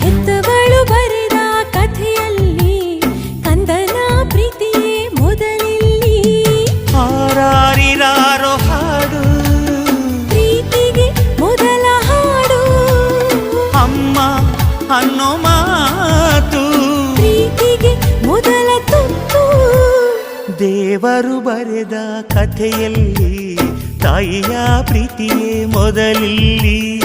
ಹೆತ್ತವಳು ಬರೆದ ಕಥೆಯಲ್ಲಿ ಕಂದನ ಪ್ರೀತಿಯೇ ಮೊದಲಿಲ್ಲಿ. ಹಾರಾರಿರಾರೋ ಹಾಡು ಪ್ರೀತಿಗೆ ಮೊದಲ ಹಾಡು. ಅಮ್ಮ ಅನ್ನೋ ಮಾತು ಪ್ರೀತಿಗೆ ಮೊದಲ ತುತ್ತು. ದೇವರು ಬರೆದ ಕಥೆಯಲ್ಲಿ ತಾಯಿಯ ಪ್ರೀತಿಯೇ ಮೊದಲಿಲ್ಲಿ.